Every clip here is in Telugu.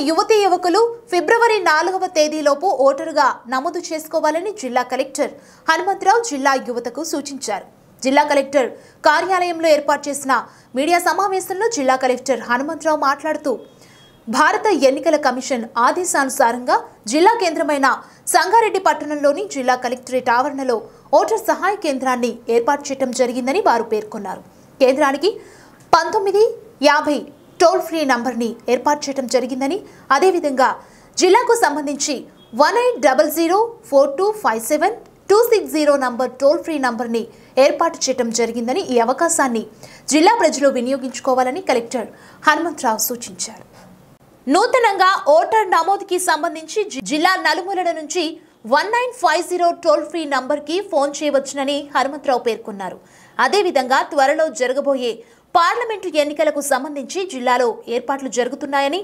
యువతీ యువకులు ఫిబ్రవరి 4వ తేదీలోపు ఓటరుగా నమోదు చేసుకోవాలని జిల్లా కలెక్టర్ హనుమంతరావు జిల్లా యువతకు సూచించారు. జిల్లా కలెక్టర్ కార్యాలయంలో ఏర్పాటు చేసిన మీడియా సమావేశంలో జిల్లా కలెక్టర్ హనుమంతరావు మాట్లాడుతూ భారత ఎన్నికల కమిషన్ ఆదేశానుసారంగా జిల్లా కేంద్రమైన సంగారెడ్డి పట్టణంలోని జిల్లా కలెక్టరేట్ ఆవరణలో ఓటర్ సహాయ కేంద్రాన్ని ఏర్పాటు చేయడం జరిగిందని వారు పేర్కొన్నారు. కేంద్రానికి 1950 టోల్ ఫ్రీ నంబర్ని ఏర్పాటు చేయడం జరిగిందని, అదేవిధంగా జిల్లాకు సంబంధించి 18004257-260 నంబర్ టోల్ ఫ్రీ నంబర్ని ఏర్పాటు చేయడం జరిగిందని, ఈ అవకాశాన్ని జిల్లా ప్రజలు వినియోగించుకోవాలని కలెక్టర్ హనుమంతరావు సూచించారు. నూతనంగా ఓటర్ నమోదుకి సంబంధించి జిల్లా నలుమూలల నుంచి 1950 టోల్ ఫ్రీ నంబర్కి ఫోన్ చేయవచ్చునని హనుమంతరావు పేర్కొన్నారు. అదేవిధంగా త్వరలో జరగబోయే పార్లమెంటు ఎన్నికలకు సంబంధించి జిల్లాలో ఏర్పాట్లు జరుగుతున్నాయని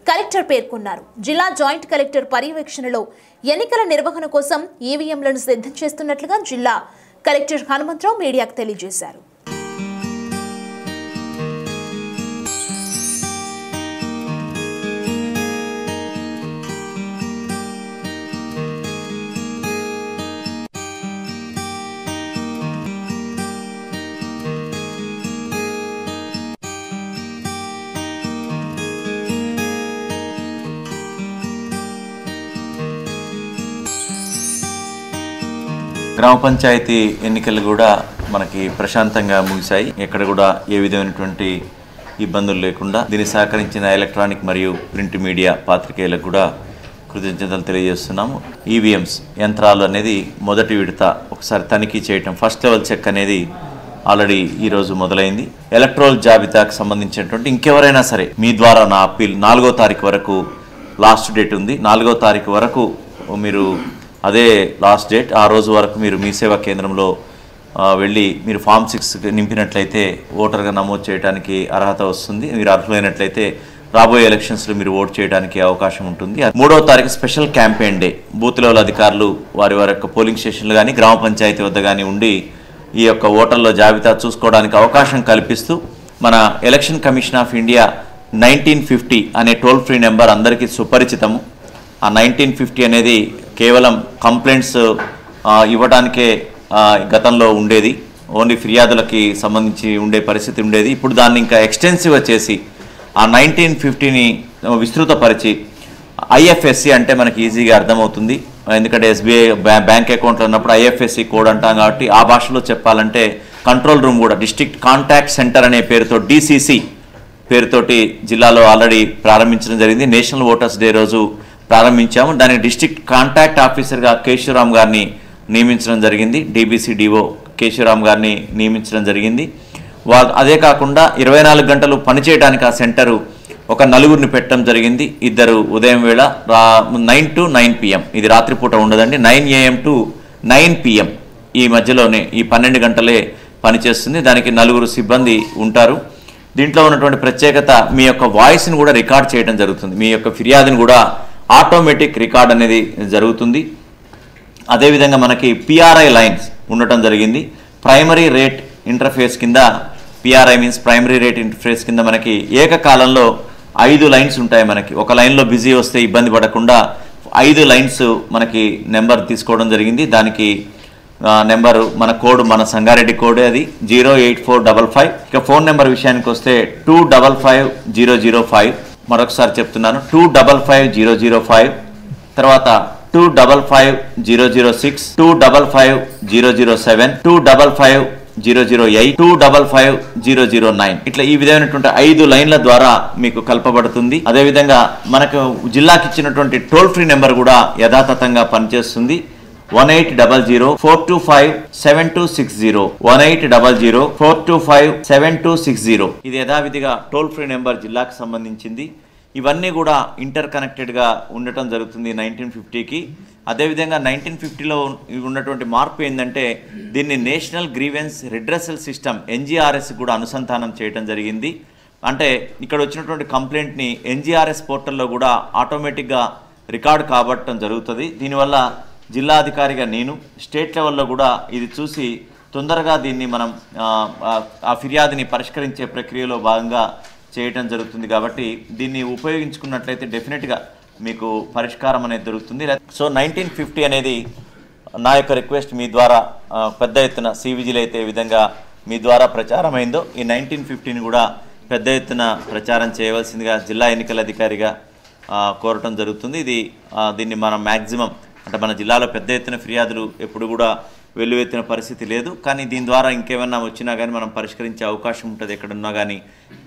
కలెక్టర్ పేర్కొన్నారు. జిల్లా జాయింట్ కలెక్టర్ పర్యవేక్షణలో ఎన్నికల నిర్వహణ కోసం ఈవీఎంలను సిద్ధం చేస్తున్నట్లుగా జిల్లా కలెక్టర్ హనుమంతరావు మీడియాకు తెలియజేశారు. గ్రామ పంచాయతీ ఎన్నికలు కూడా మనకి ప్రశాంతంగా ముగిశాయి. ఎక్కడ కూడా ఏ విధమైనటువంటి ఇబ్బందులు లేకుండా దీన్ని సహకరించిన ఎలక్ట్రానిక్ మరియు ప్రింట్ మీడియా పాత్రికేయులకు కూడా కృతజ్ఞతలు తెలియజేస్తున్నాము. ఈవీఎంస్ యంత్రాలు అనేది మొదటి విడత ఒకసారి తనిఖీ చేయటం, ఫస్ట్ లెవెల్ చెక్ అనేది ఆల్రెడీ ఈరోజు మొదలైంది. ఎలక్ట్రల్ జాబితాకు సంబంధించినటువంటి ఇంకెవరైనా సరే మీ ద్వారా నా అప్పీల్ 4వ తారీఖు వరకు లాస్ట్ డేట్ ఉంది. 4వ తారీఖు వరకు మీరు అదే లాస్ట్ డేట్. ఆ రోజు వరకు మీరు మీ సేవా కేంద్రంలో వెళ్ళి మీరు ఫామ్ 6 నింపినట్లయితే ఓటర్గా నమోదు చేయడానికి అర్హత వస్తుంది. మీరు అర్హులైనట్లయితే రాబోయే ఎలక్షన్స్లో మీరు ఓటు చేయడానికి అవకాశం ఉంటుంది. 3వ తారీఖు special campaign day. Booth level అధికారులు వారి యొక్క పోలింగ్ స్టేషన్లు కానీ గ్రామ పంచాయతీ వద్ద కానీ ఉండి ఈ యొక్క ఓటర్ల జాబితా చూసుకోవడానికి అవకాశం కల్పిస్తూ మన ఎలక్షన్ కమిషన్ ఆఫ్ ఇండియా 1950 అనే టోల్ ఫ్రీ నెంబర్ అందరికీ సుపరిచితము. ఆ 1950 అనేది కేవలం కంప్లైంట్స్ ఇవ్వడానికే గతంలో ఉండేది, ఓన్లీ ఫిర్యాదులకి సంబంధించి ఉండే పరిస్థితి ఉండేది. ఇప్పుడు దాన్ని ఇంకా ఎక్స్టెన్సివ్ చేసి ఆ 1950ని విస్తృతపరిచి ఐఎఫ్ఎస్సి అంటే మనకి ఈజీగా అర్థమవుతుంది, ఎందుకంటే ఎస్బీఐ బ్యాంక్ అకౌంట్లో ఉన్నప్పుడు ఐఎఫ్ఎస్సి కోడ్ అంటాం కాబట్టి ఆ భాషలో చెప్పాలంటే కంట్రోల్ రూమ్ కూడా డిస్ట్రిక్ట్ కాంటాక్ట్ సెంటర్ అనే పేరుతో డిసిసి పేరుతోటి జిల్లాలో ఆల్రెడీ ప్రారంభించడం జరిగింది. నేషనల్ ఓటర్స్ డే రోజు ప్రారంభించాము. దానికి డిస్ట్రిక్ట్ కాంటాక్ట్ ఆఫీసర్గా కేశవరామ్ గారిని నియమించడం జరిగింది. డిబిసిడిఓ కేశవరామ్ గారిని నియమించడం జరిగింది. అదే కాకుండా 24 గంటలు పనిచేయడానికి ఆ సెంటరు ఒక నలుగురిని పెట్టడం జరిగింది. 2 ఉదయం వేళ 9 to 9 PM, ఇది రాత్రిపూట ఉండదండి, 9 AM to 9 PM ఈ మధ్యలోనే ఈ 12 గంటలే పనిచేస్తుంది. దానికి 4 సిబ్బంది ఉంటారు. దీంట్లో ఉన్నటువంటి ప్రత్యేకత మీ యొక్క వాయిస్ని కూడా రికార్డ్ చేయడం జరుగుతుంది. మీ యొక్క ఫిర్యాదుని కూడా ఆటోమేటిక్ రికార్డ్ అనేది జరుగుతుంది. అదేవిధంగా మనకి పిఆర్ఐ లైన్స్ ఉండటం జరిగింది. ప్రైమరీ రేట్ ఇంటర్ఫేస్ కింద, PRI means primary rate interface కింద మనకి ఏకకాలంలో 5 లైన్స్ ఉంటాయి. మనకి ఒక లైన్లో బిజీ వస్తే ఇబ్బంది పడకుండా 5 లైన్స్ మనకి నెంబర్ తీసుకోవడం జరిగింది. దానికి నెంబరు మన కోడ్, మన సంగారెడ్డి కోడే, అది 08455. ఇక ఫోన్ నెంబర్ విషయానికి వస్తే 255005. మరొకసారి చెప్తున్నాను, 255005, తర్వాత 255006, 255007, 255008, 255009. ఇట్లా ఈ విధమైనటువంటి 5 లైన్ల ద్వారా మీకు కల్పబడుతుంది. అదేవిధంగా మనకు జిల్లాకి ఇచ్చినటువంటి టోల్ ఫ్రీ నెంబర్ కూడా యథాతథంగా పనిచేస్తుంది. 1800-425-7260, 1800-425-7260. ఇది యథావిధిగా టోల్ ఫ్రీ నెంబర్ జిల్లాకు సంబంధించింది. ఇవన్నీ కూడా ఇంటర్ కనెక్టెడ్గా ఉండటం జరుగుతుంది 1950కి. అదేవిధంగా 1950లో ఉన్నటువంటి మార్పు ఏంటంటే దీన్ని national grievance redressal system NGRS కూడా అనుసంధానం చేయడం జరిగింది. అంటే ఇక్కడ వచ్చినటువంటి కంప్లైంట్ని NGRS పోర్టల్లో కూడా ఆటోమేటిక్గా రికార్డ్ కాబట్టడం జరుగుతుంది. దీనివల్ల జిల్లాధికారిగా నేను స్టేట్ లెవెల్లో కూడా ఇది చూసి తొందరగా దీన్ని మనం ఆ ఫిర్యాదుని పరిష్కరించే ప్రక్రియలో భాగంగా చేయటం జరుగుతుంది. కాబట్టి దీన్ని ఉపయోగించుకున్నట్లయితే డెఫినెట్గా మీకు పరిష్కారం అనేది దొరుకుతుంది. సో 1950 అనేది నా యొక్క రిక్వెస్ట్ మీ ద్వారా పెద్ద ఎత్తున సివిజిలు అయితే ఏ విధంగా మీ ద్వారా ప్రచారమైందో ఈ 1950ని కూడా పెద్ద ఎత్తున ప్రచారం చేయవలసిందిగా జిల్లా ఎన్నికల అధికారిగా కోరటం జరుగుతుంది. దీన్ని మనం మ్యాక్సిమం అంటే మన జిల్లాలో పెద్ద ఎత్తున ఫిర్యాదులు ఎప్పుడు కూడా వెల్లువెత్తిన పరిస్థితి లేదు. కానీ దీని ద్వారా ఇంకేమన్నా వచ్చినా కానీ మనం పరిష్కరించే అవకాశం ఉంటుంది ఎక్కడున్నా కానీ.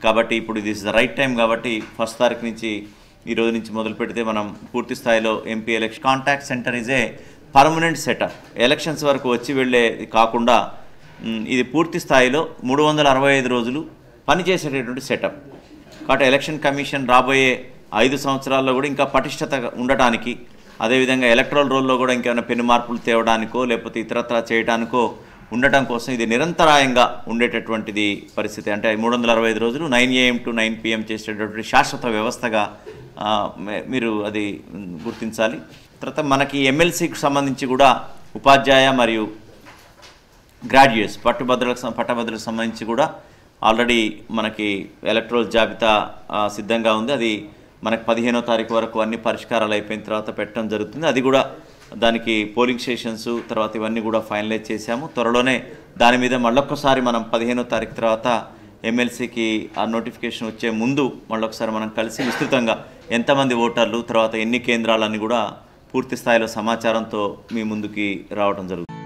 కాబట్టి ఇప్పుడు ఇది ఇస్ ద రైట్ టైం. కాబట్టి 1st తారీఖు నుంచి ఈ రోజు నుంచి మొదలు పెడితే మనం పూర్తి స్థాయిలో MP election contact centre is a permanent setup. Elections వరకు వచ్చి వెళ్ళే కాకుండా ఇది పూర్తి స్థాయిలో 365 రోజులు పనిచేసేటటువంటి సెటప్. కాబట్టి ఎలక్షన్ కమిషన్ రాబోయే 5 సంవత్సరాల్లో కూడా ఇంకా పటిష్టత ఉండటానికి, అదేవిధంగా ఎలక్ట్రల్ రోల్లో కూడా ఇంకేమైనా పెను మార్పులు తేవడానికో లేకపోతే ఇతరత్రా చేయడానికో ఉండటం కోసం ఇది నిరంతరాయంగా ఉండేటటువంటిది పరిస్థితి. అంటే 365 రోజులు 9 AM to 9 PM చేసేటటువంటి శాశ్వత వ్యవస్థగా మీరు అది గుర్తించాలి. తర్వాత మనకి ఎమ్మెల్సీకి సంబంధించి కూడా ఉపాధ్యాయ మరియు గ్రాడ్యుయేట్స్ పట్టభద్రులకు సంబంధించి కూడా ఆల్రెడీ మనకి ఎలక్ట్రల్ జాబితా సిద్ధంగా ఉంది. అది మనకు 15వ తారీఖు వరకు అన్ని పరిష్కారాలు అయిపోయిన తర్వాత పెట్టడం జరుగుతుంది. అది కూడా దానికి పోలింగ్ స్టేషన్స్ తర్వాత ఇవన్నీ కూడా ఫైనలైజ్ చేశాము. త్వరలోనే దాని మీద మళ్ళొక్కసారి మనం 15వ తారీఖు తర్వాత ఎమ్మెల్సీకి ఆ నోటిఫికేషన్ వచ్చే ముందు మళ్ళొకసారి మనం కలిసి విస్తృతంగా ఎంతమంది ఓటర్లు తర్వాత ఎన్ని కేంద్రాలన్నీ కూడా పూర్తి స్థాయిలో సమాచారంతో మీ ముందుకి రావడం జరుగుతుంది.